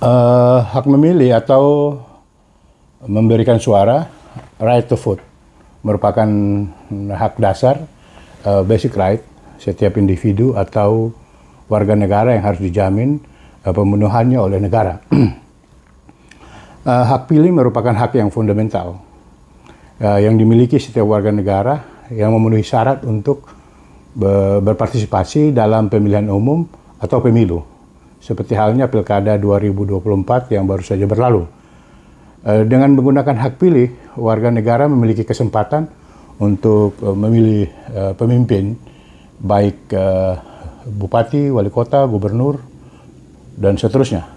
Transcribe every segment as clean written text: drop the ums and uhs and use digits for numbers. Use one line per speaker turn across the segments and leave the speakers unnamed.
Hak memilih atau memberikan suara, right to vote, merupakan hak dasar, basic right setiap individu atau warga negara yang harus dijamin pemenuhannya oleh negara. Hak pilih merupakan hak yang fundamental yang dimiliki setiap warga negara yang memenuhi syarat untuk berpartisipasi dalam pemilihan umum atau pemilu, seperti halnya Pilkada 2024 yang baru saja berlalu. Dengan menggunakan hak pilih, warga negara memiliki kesempatan untuk memilih pemimpin, baik bupati, wali kota, gubernur, dan seterusnya.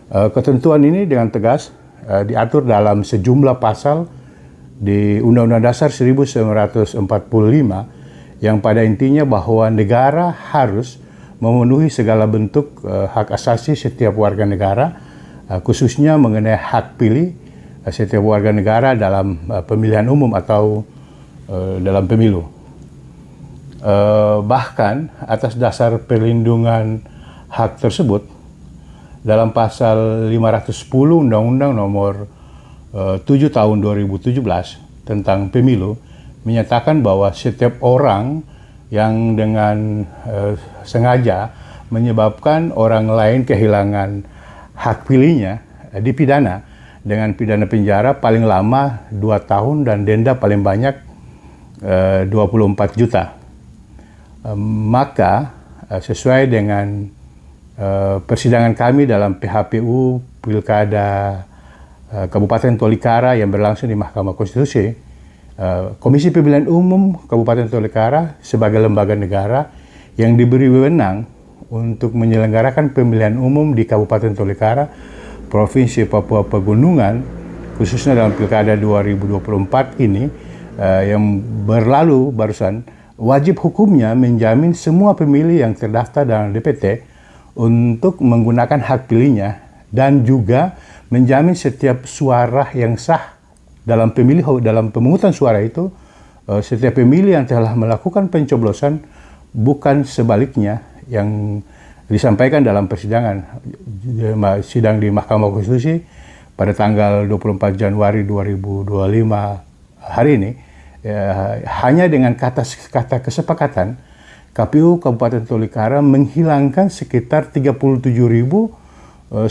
Ketentuan ini dengan tegas diatur dalam sejumlah pasal di Undang-Undang Dasar 1945 yang pada intinya bahwa negara harus memenuhi segala bentuk hak asasi setiap warga negara, khususnya mengenai hak pilih setiap warga negara dalam pemilihan umum atau dalam pemilu. Bahkan atas dasar perlindungan hak tersebut, dalam pasal 510 Undang-Undang Nomor 7 Tahun 2017 tentang pemilu menyatakan bahwa setiap orang yang dengan sengaja menyebabkan orang lain kehilangan hak pilihnya dipidana dengan pidana penjara paling lama 2 tahun dan denda paling banyak 24 juta. Maka sesuai dengan persidangan kami dalam PHPU Pilkada Kabupaten Tolikara yang berlangsung di Mahkamah Konstitusi, Komisi Pemilihan Umum Kabupaten Tolikara sebagai lembaga negara yang diberi wewenang untuk menyelenggarakan pemilihan umum di Kabupaten Tolikara, Provinsi Papua Pegunungan, khususnya dalam Pilkada 2024 ini yang berlalu barusan, wajib hukumnya menjamin semua pemilih yang terdaftar dalam DPT untuk menggunakan hak pilihnya dan juga menjamin setiap suara yang sah dalam pemungutan suara itu, setiap pemilih yang telah melakukan pencoblosan, bukan sebaliknya yang disampaikan dalam persidangan sidang di Mahkamah Konstitusi pada tanggal 24 Januari 2025 hari ini. Hanya dengan kata kesepakatan, KPU Kabupaten Tolikara menghilangkan sekitar 37.000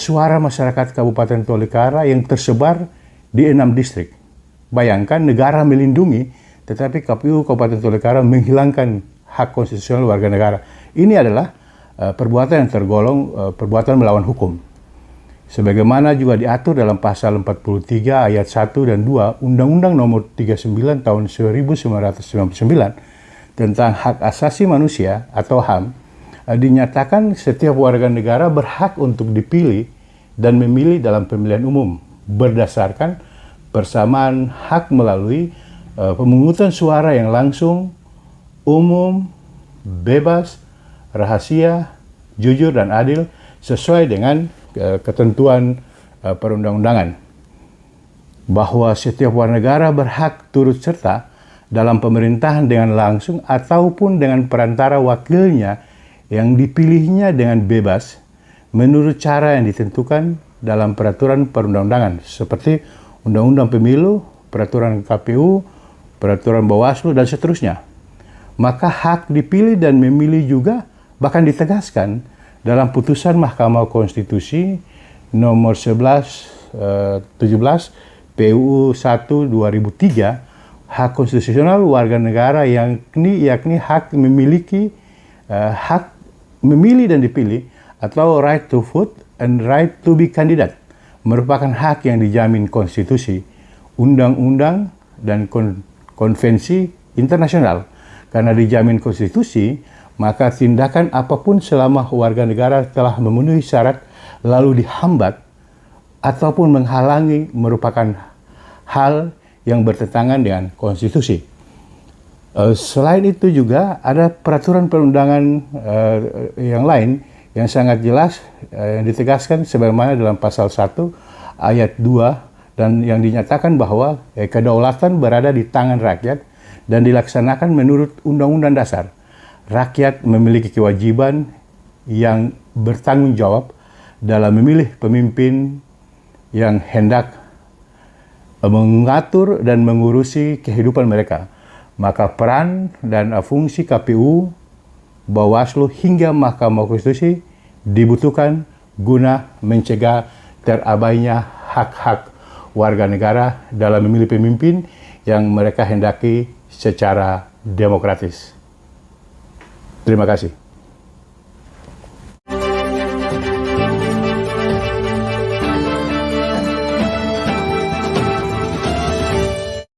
suara masyarakat Kabupaten Tolikara yang tersebar di 6 distrik. Bayangkan negara melindungi, tetapi KPU Kabupaten Tolikara menghilangkan hak konstitusional warga negara. Ini adalah perbuatan yang tergolong perbuatan melawan hukum. Sebagaimana juga diatur dalam pasal 43 ayat 1 dan 2 Undang-Undang Nomor 39 Tahun 1999 tentang hak asasi manusia atau HAM, dinyatakan setiap warga negara berhak untuk dipilih dan memilih dalam pemilihan umum berdasarkan persamaan hak melalui pemungutan suara yang langsung, umum, bebas, rahasia, jujur, dan adil sesuai dengan ketentuan perundang-undangan. Bahwa setiap warga negara berhak turut serta dalam pemerintahan dengan langsung ataupun dengan perantara wakilnya yang dipilihnya dengan bebas menurut cara yang ditentukan dalam peraturan perundang-undangan seperti Undang-Undang Pemilu, Peraturan KPU, Peraturan Bawaslu, dan seterusnya. Maka hak dipilih dan memilih juga bahkan ditegaskan dalam putusan Mahkamah Konstitusi nomor 17 PUU 1 2003, hak konstitusional warga negara yang yakni hak memiliki hak memilih dan dipilih atau right to vote and right to be candidate merupakan hak yang dijamin konstitusi, undang-undang, dan konvensi internasional. Karena dijamin konstitusi, maka tindakan apapun selama warga negara telah memenuhi syarat lalu dihambat ataupun menghalangi merupakan hal yang bertentangan dengan konstitusi. Selain itu juga ada peraturan perundangan yang lain yang sangat jelas yang ditegaskan sebagaimana dalam pasal 1 ayat 2 dan yang dinyatakan bahwa kedaulatan berada di tangan rakyat dan dilaksanakan menurut Undang-Undang Dasar. Rakyat memiliki kewajiban yang bertanggung jawab dalam memilih pemimpin yang hendak mengatur dan mengurusi kehidupan mereka. Maka peran dan fungsi KPU, Bawaslu hingga Mahkamah Konstitusi dibutuhkan guna mencegah terabainya hak-hak warga negara dalam memilih pemimpin yang mereka hendaki secara demokratis. Terima kasih.